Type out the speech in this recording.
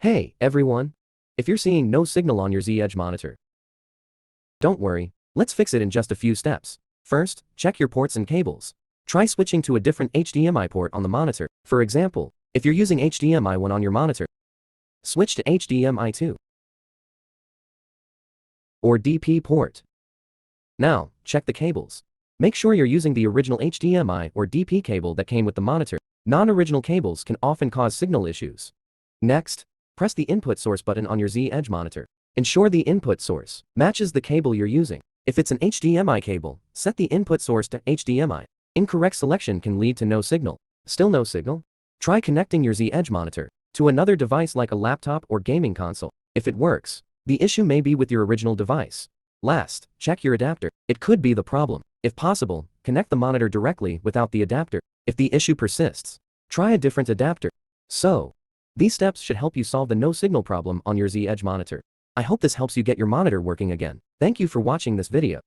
Hey, everyone! If you're seeing no signal on your Z-Edge monitor, don't worry, let's fix it in just a few steps. First, check your ports and cables. Try switching to a different HDMI port on the monitor. For example, if you're using HDMI 1 on your monitor, switch to HDMI 2 or DP port. Now, check the cables. Make sure you're using the original HDMI or DP cable that came with the monitor. Non-original cables can often cause signal issues. Next, press the input source button on your Z-Edge monitor. Ensure the input source matches the cable you're using. If it's an HDMI cable, set the input source to HDMI. Incorrect selection can lead to no signal. Still no signal? Try connecting your Z-Edge monitor to another device like a laptop or gaming console. If it works, the issue may be with your original device. Last, check your adapter. It could be the problem. If possible, connect the monitor directly without the adapter. If the issue persists, try a different adapter. So, these steps should help you solve the no signal problem on your Z-Edge monitor. I hope this helps you get your monitor working again. Thank you for watching this video.